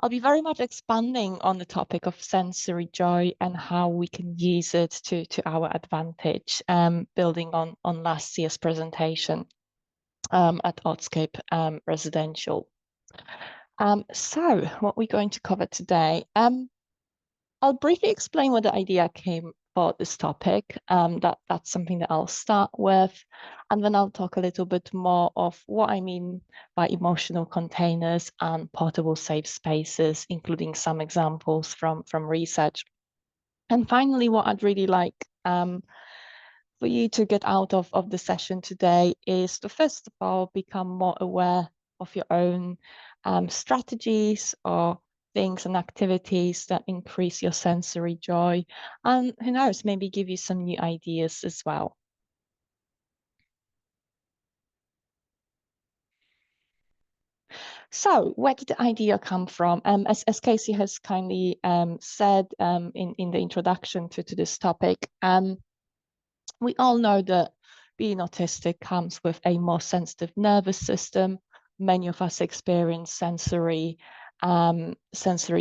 I'll be very much expanding on the topic of sensory joy and how we can use it to our advantage, building on last year's presentation at Autscape Residential. So what we're going to cover today, I'll briefly explain where the idea came for this topic. That's something that I'll start with, and then I'll talk a little bit more of what I mean by emotional containers and portable safe spaces, including some examples from research. And finally, what I'd really like for you to get out of the session today is to, first of all, become more aware of your own strategies or things and activities that increase your sensory joy, and who knows, maybe give you some new ideas as well. So where did the idea come from? As Casey has kindly said in the introduction to this topic, we all know that being autistic comes with a more sensitive nervous system. Many of us experience sensory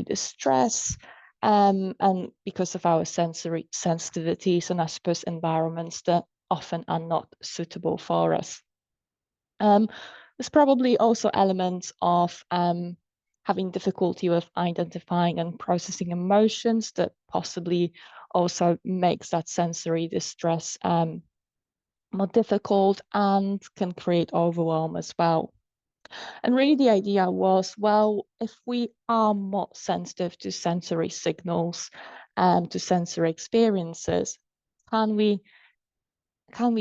distress, and because of our sensory sensitivities and I suppose environments that often are not suitable for us. There's probably also elements of having difficulty with identifying and processing emotions that possibly also makes that sensory distress more difficult and can create overwhelm as well. And really the idea was, well, if we are more sensitive to sensory signals, to sensory experiences, can we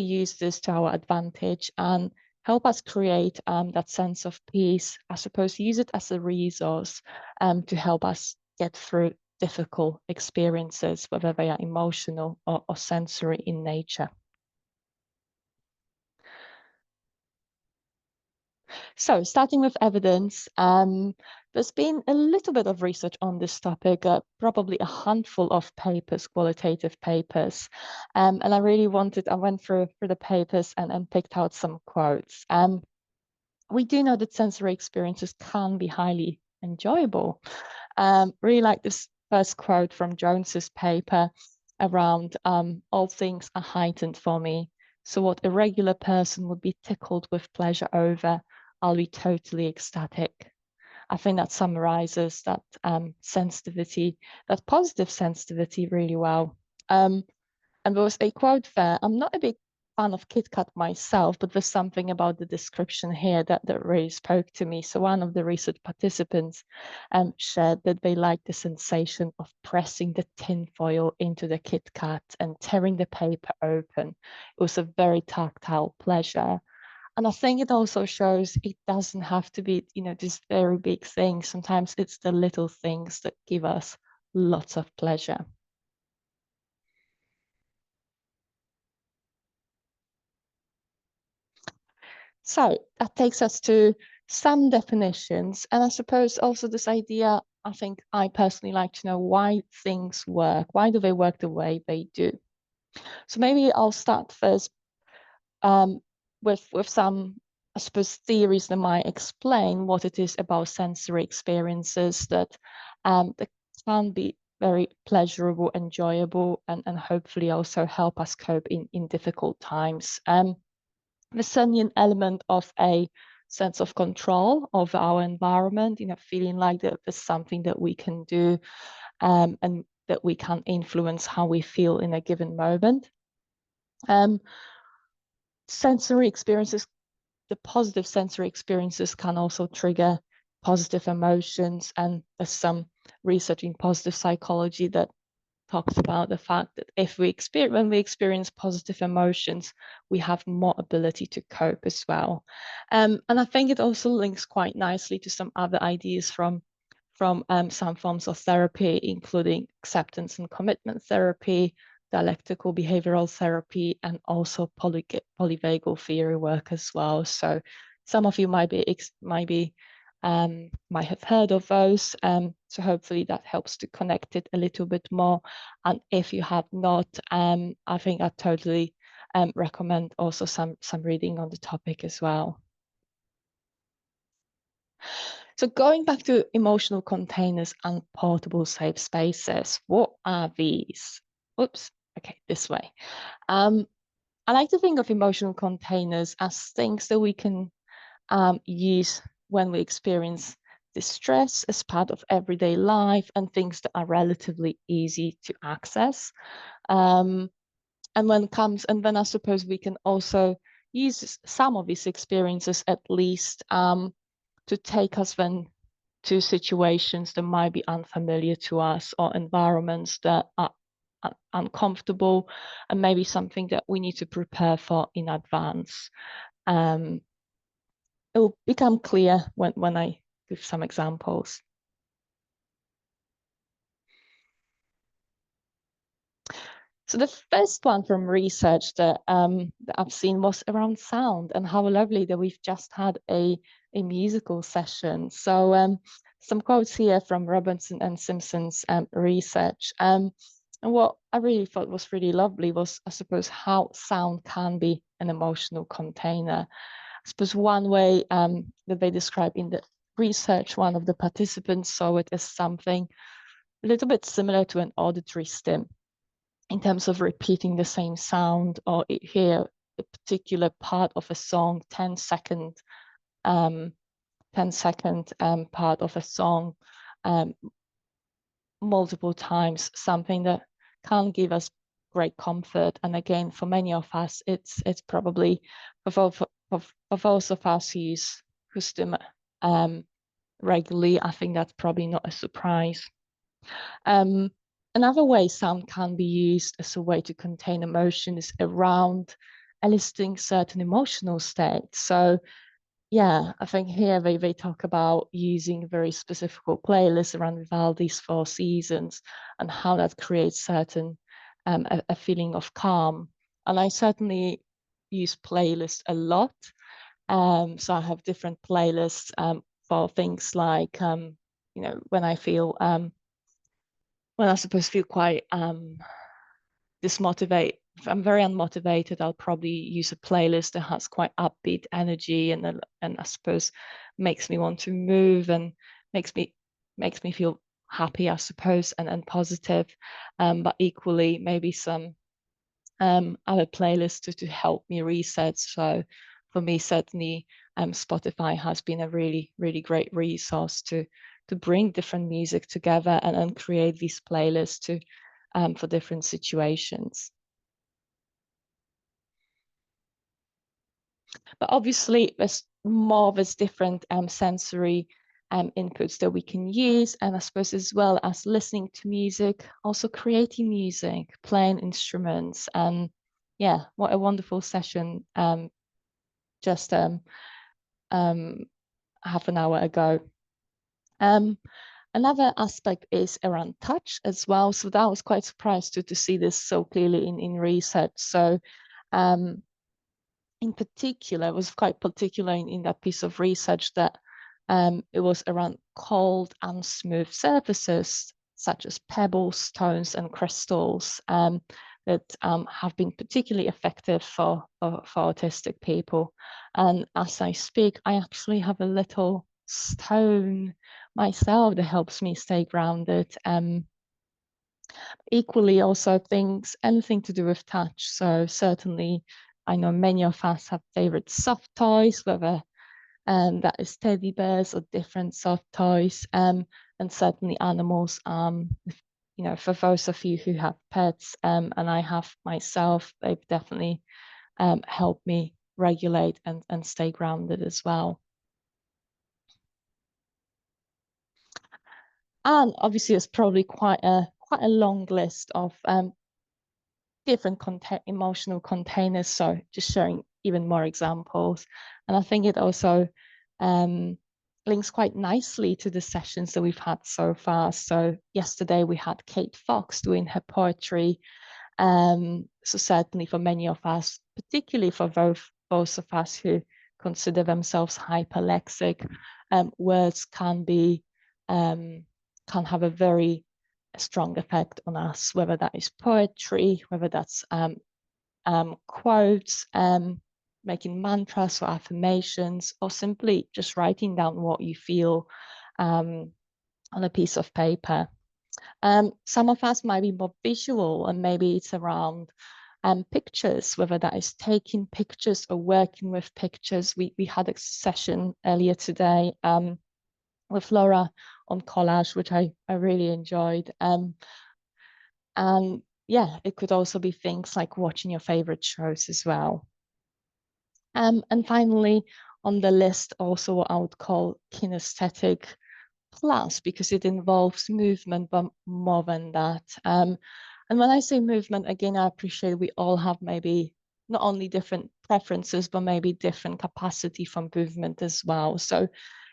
use this to our advantage and help us create that sense of peace? I suppose use it as a resource to help us get through difficult experiences, whether they are emotional or sensory in nature. So starting with evidence, there's been a little bit of research on this topic, probably a handful of papers, qualitative papers. And I went through the papers and picked out some quotes. We do know that sensory experiences can be highly enjoyable. Really like this first quote from Jones's paper around all things are heightened for me. So what a regular person would be tickled with pleasure over, I'll be totally ecstatic. I think that summarizes that sensitivity, that positive sensitivity really well. And there was a quote there. I'm not a big fan of Kit Kat myself, but there's something about the description here that really spoke to me. So one of the research participants shared that they liked the sensation of pressing the tin foil into the Kit Kat and tearing the paper open. It was a very tactile pleasure. And I think it also shows it doesn't have to be, this very big thing. Sometimes it's the little things that give us lots of pleasure. So that takes us to some definitions. And I suppose also this idea, I think I personally like to know why things work. Why do they work the way they do? So maybe I'll start first with some, I suppose, theories that might explain what it is about sensory experiences that can be very pleasurable, enjoyable, and hopefully also help us cope in difficult times. There's certainly an element of a sense of control of our environment, feeling like that there's something that we can do and that we can influence how we feel in a given moment. Sensory experiences, the positive sensory experiences can also trigger positive emotions. And there's some research in positive psychology that talks about the fact that when we experience positive emotions, we have more ability to cope as well. And I think it also links quite nicely to some other ideas from some forms of therapy, including acceptance and commitment therapy, dialectical behavioral therapy, and also polyvagal theory work as well. So some of you might have heard of those. So hopefully that helps to connect it a little bit more. And if you have not, I think I totally recommend also some reading on the topic as well. So going back to emotional containers and portable safe spaces, what are these? Oops, okay, this way. I like to think of emotional containers as things that we can use when we experience distress as part of everyday life and things that are relatively easy to access. Um, and then I suppose we can also use some of these experiences at least to take us then to situations that might be unfamiliar to us or environments that are uncomfortable and maybe something that we need to prepare for in advance. Um, it will become clear when I give some examples. So the first one from research that I've seen was around sound, and how lovely that we've just had a musical session. So some quotes here from Robinson and Simpson's research. And what I really thought was really lovely was, I suppose, how sound can be an emotional container. I suppose one way that they describe in the research, one of the participants saw it as something a little bit similar to an auditory stim in terms of repeating the same sound or hear a particular part of a song, 10-second um, 10-second part of a song um, multiple times, something that can give us great comfort. And again, for many of us, it's probably for those of us who stim regularly, I think that's probably not a surprise. Um, Another way sound can be used as a way to contain emotions around eliciting certain emotional states. So yeah, I think here they talk about using very specific playlists around Vivaldi's Four Seasons and how that creates certain a feeling of calm. And I certainly use playlists a lot. So I have different playlists for things like when I feel when I suppose feel quite dismotivate. If I'm very unmotivated, I'll probably use a playlist that has quite upbeat energy and I suppose makes me want to move and makes me feel happy, I suppose, and positive. But equally, maybe some other playlists to help me reset. So for me, certainly, Spotify has been a really, really great resource to bring different music together and create these playlists to for different situations. But obviously, there's different sensory inputs that we can use, and I suppose as well as listening to music, also creating music, playing instruments, and yeah, what a wonderful session just um, half an hour ago. Um, Another aspect is around touch as well. So that was quite surprised to see this so clearly in research. So um, in particular, it was quite particular in that piece of research that it was around cold and smooth surfaces, such as pebbles, stones, and crystals, that have been particularly effective for autistic people. And as I speak, I actually have a little stone myself that helps me stay grounded. Equally, also anything to do with touch. So certainly, I know many of us have favorite soft toys, whether that is teddy bears or different soft toys, and certainly animals. For those of you who have pets, and I have myself, they've definitely helped me regulate and stay grounded as well. And obviously, it's probably quite a long list of different emotional containers. So just sharing even more examples. And I think it also links quite nicely to the sessions that we've had so far. So yesterday we had Kate Fox doing her poetry. So certainly for many of us, particularly for those of us who consider themselves hyperlexic, words can have a very strong effect on us, whether that is poetry, whether that's quotes, making mantras or affirmations, or simply just writing down what you feel on a piece of paper. Some of us might be more visual, and maybe it's around pictures, whether that is taking pictures or working with pictures. We had a session earlier today with Laura on collage, which I really enjoyed. And yeah, it could also be things like watching your favorite shows as well. And finally, on the list, also what I would call kinesthetic plus, because it involves movement, but more than that. And when I say movement, again, I appreciate we all have maybe not only different preferences, but maybe different capacity for movement as well. So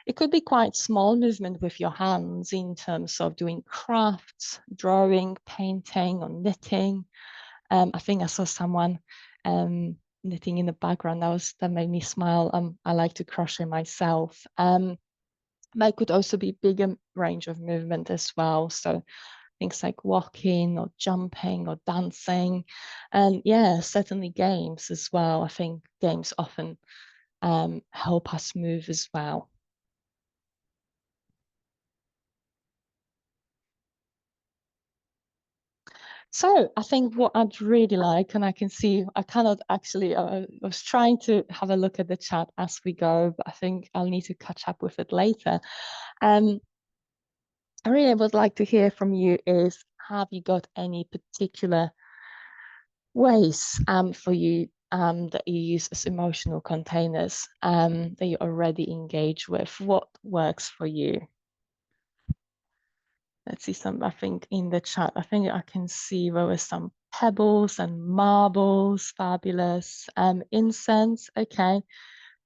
it could be quite small movement with your hands in terms of doing crafts, drawing, painting, or knitting. I think I saw someone knitting in the background. That made me smile. I like to crochet myself. But it could also be bigger range of movement as well. So things like walking or jumping or dancing. And yeah, certainly games as well. I think games often help us move as well. So I think what I'd really like, and I can see I cannot actually, I was trying to have a look at the chat as we go, but I think I'll need to catch up with it later. Um, I really would like to hear from you is, have you got any particular ways for you that you use as emotional containers that you already engage with? What works for you? Let's see some, I think in the chat, I think I can see there were some pebbles and marbles, fabulous. Incense, okay.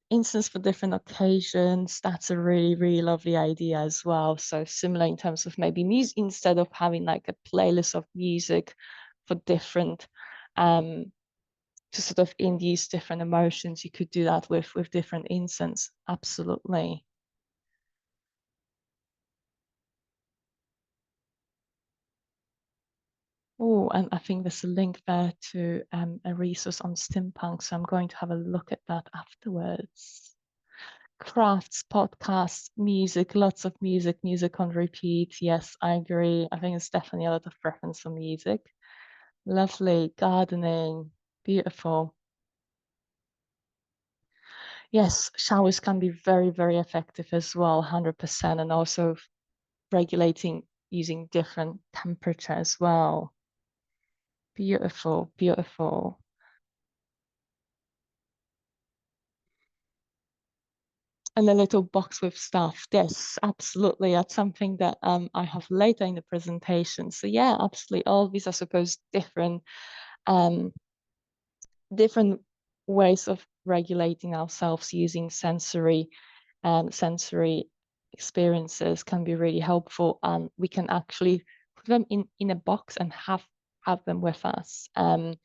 Incense for different occasions. That's a really, really lovely idea as well. So similar in terms of maybe music, instead of having like a playlist of music for different um to sort of induce different emotions, you could do that with different incense. Absolutely. Oh, and I think there's a link there to a resource on steampunk, so I'm going to have a look at that afterwards. Crafts, podcasts, music, lots of music, music on repeat. Yes, I agree. I think it's definitely a lot of preference for music. Lovely. Gardening, beautiful. Yes, showers can be very, very effective as well, 100%, and also regulating using different temperature as well. Beautiful, beautiful. And a little box with stuff. Yes, absolutely. That's something that I have later in the presentation. So yeah, absolutely. All these, I suppose, um, different ways of regulating ourselves using sensory experiences can be really helpful, and we can actually put them in a box and have them with us. And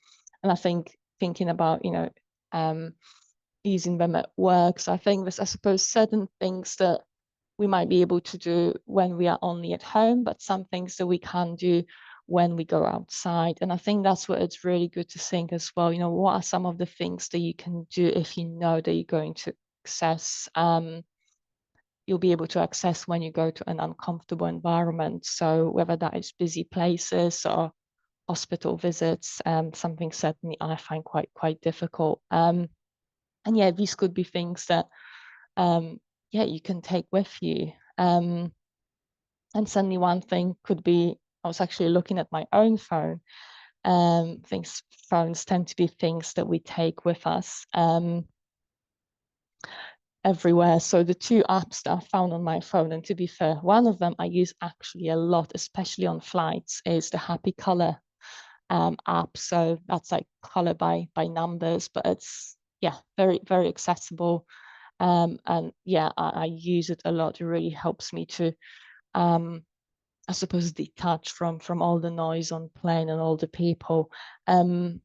I think thinking about um, using them at work. So I think there's, I suppose, certain things that we might be able to do when we are only at home, but some things that we can do when we go outside. And I think that's what it's really good to think as well. What are some of the things that you can do if you know that you're going to access you'll be able to access when you go to an uncomfortable environment. So whether that is busy places or hospital visits, something certainly I find quite difficult. And yeah, these could be things that yeah, you can take with you. And suddenly one thing could be, I was actually looking at my own phone. Things Phones tend to be things that we take with us everywhere. So the two apps that I found on my phone, and to be fair, one of them I use actually a lot, especially on flights, is the Happy Color app. So that's like color by numbers, but it's yeah, very, very accessible. And yeah, I use it a lot. It really helps me to I suppose detach from all the noise on plane and all the people. And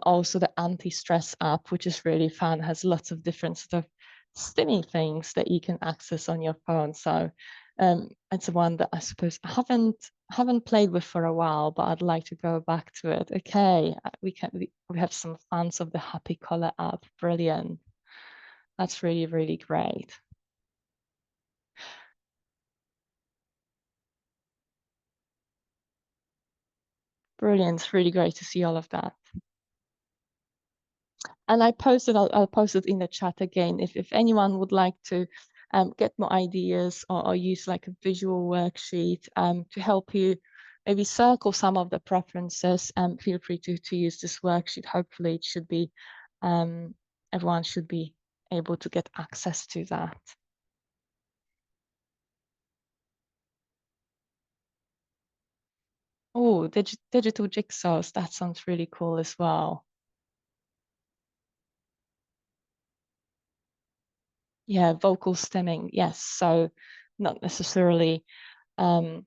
also the anti-stress app, which is really fun, has lots of different sort of spinny things that you can access on your phone. So it's one that I suppose I haven't played with for a while, but I'd like to go back to it. Okay, we have some fans of the Happy Color app. Brilliant. That's really, really great. Brilliant. It's really great to see all of that. And I'll post it in the chat again if anyone would like to get more ideas or use like a visual worksheet to help you maybe circle some of the preferences. Feel free to use this worksheet. Hopefully it should be everyone should be able to get access to that. Oh, digital jigsaws, that sounds really cool as well. Yeah, vocal stemming, yes. So not necessarily um,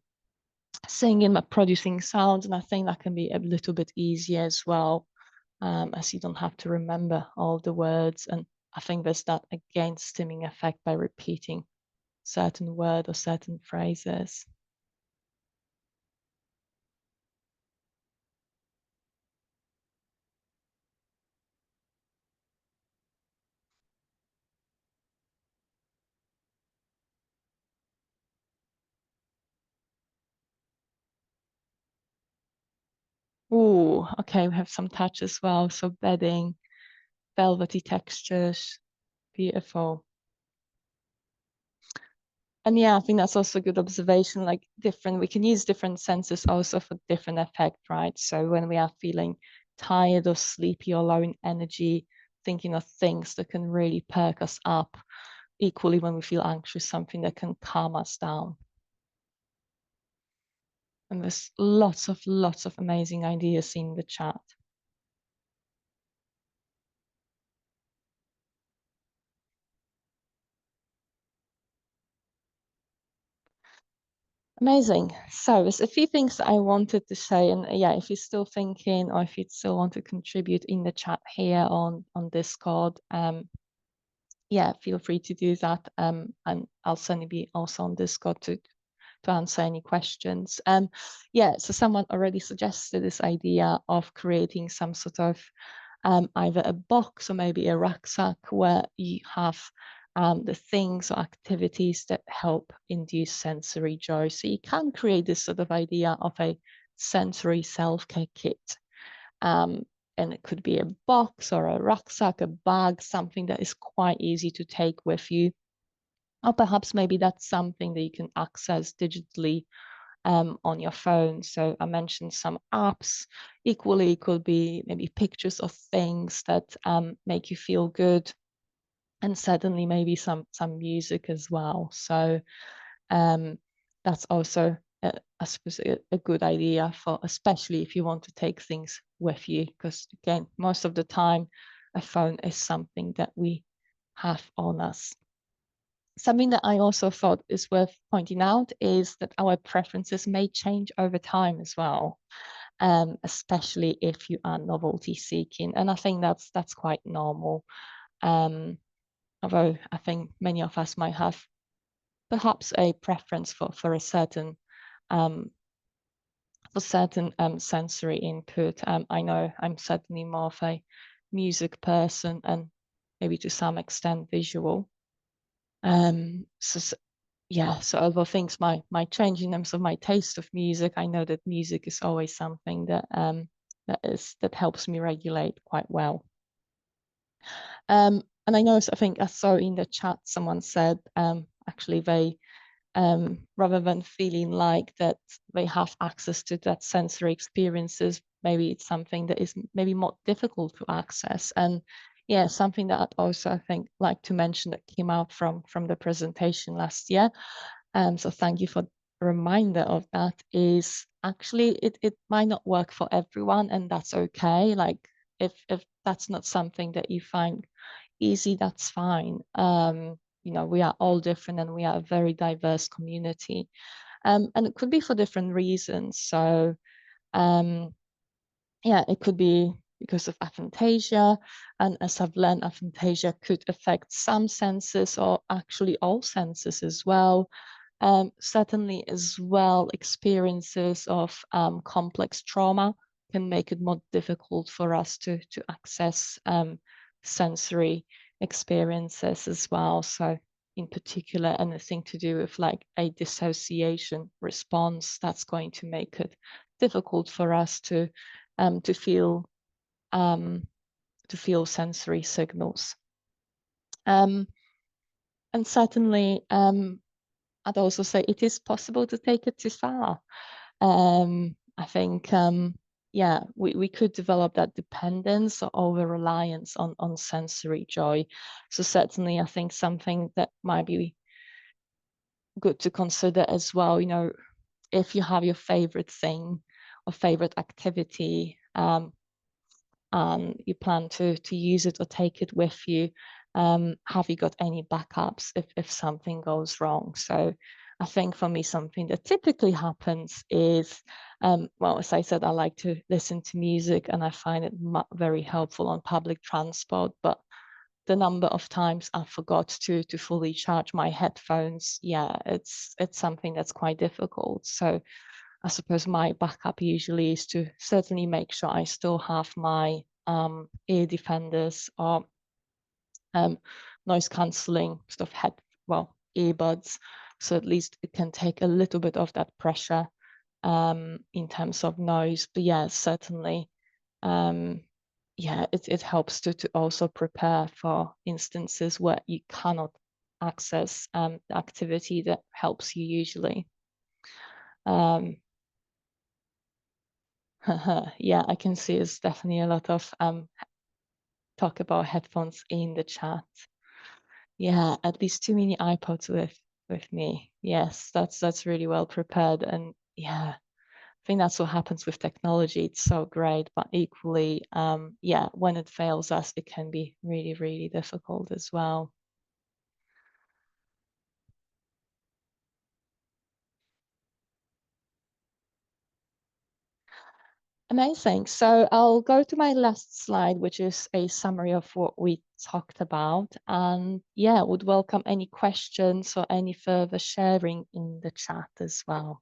singing, but producing sounds. And I think that can be a little bit easier as well, as you don't have to remember all the words. And I think there's that, again, stimming effect by repeating certain word or certain phrases. Oh, okay, we have some touch as well. So bedding, velvety textures, beautiful. And yeah, I think that's also a good observation, like we can use different senses also for different effect, right? So when we are feeling tired or sleepy or low in energy, thinking of things that can really perk us up. Equally, when we feel anxious, something that can calm us down. And there's lots of amazing ideas in the chat. Amazing. So there's a few things that I wanted to say, and yeah, if you're still thinking or if you still want to contribute in the chat here on Discord, yeah, feel free to do that. And I'll certainly be also on Discord to answer any questions. Yeah, so someone already suggested this idea of creating some sort of either a box or maybe a rucksack where you have the things or activities that help induce sensory joy. So you can create this sort of idea of a sensory self-care kit. Um, and it could be a box or a rucksack, a bag, something that is quite easy to take with you. Or perhaps maybe that's something that you can access digitally on your phone. So I mentioned some apps. Equally, it could be maybe pictures of things that make you feel good, and certainly maybe some music as well. So that's also, I suppose, a good idea for, especially if you want to take things with you, because again, most of the time, a phone is something that we have on us. Something that I also thought is worth pointing out is that our preferences may change over time as well, especially if you are novelty seeking. And I think that's quite normal. Although I think many of us might have perhaps a preference for a certain um, sensory input. I know I'm certainly more of a music person and maybe to some extent visual. So yeah, so although things might change in terms of my taste of music, I know that music is always something that helps me regulate quite well. And I know, I think I saw in the chat someone said actually they rather than feeling like that they have access to that sensory experiences, maybe it's something that is maybe more difficult to access. And yeah, something that I'd also, I think, like to mention that came out from the presentation last year. So thank you for the reminder of that, is actually it might not work for everyone, and that's okay. Like if that's not something that you find easy, that's fine. We are all different and we are a very diverse community. And it could be for different reasons. So yeah, it could be because of aphantasia. And as I've learned, aphantasia could affect some senses or actually all senses as well. Certainly as well, experiences of complex trauma can make it more difficult for us to access sensory experiences as well. So in particular anything to do with like a dissociation response that's going to make it difficult for us to feel sensory signals. And certainly, I'd also say it is possible to take it too far. I think, yeah, we could develop that dependence or over-reliance on sensory joy. So certainly, I think something that might be good to consider as well, you know, if you have your favorite thing or favorite activity, and you plan to use it or take it with you, have you got any backups if something goes wrong? So I think for me, something that typically happens is, well, as I said, I like to listen to music and I find it very helpful on public transport, but the number of times I forgot to fully charge my headphones, yeah, it's something that's quite difficult. So I suppose my backup usually is to certainly make sure I still have my ear defenders or noise cancelling sort of earbuds, so at least it can take a little bit of that pressure in terms of noise. But yeah, certainly, yeah, it helps to also prepare for instances where you cannot access the activity that helps you usually. Yeah, I can see it's definitely a lot of talk about headphones in the chat. Yeah, at least too many iPods with me. Yes, that's really well prepared. And yeah, I think that's what happens with technology. It's so great, but equally, yeah, when it fails us, it can be really, really difficult as well. Amazing. So I'll go to my last slide, which is a summary of what we talked about. And yeah, would welcome any questions or any further sharing in the chat as well.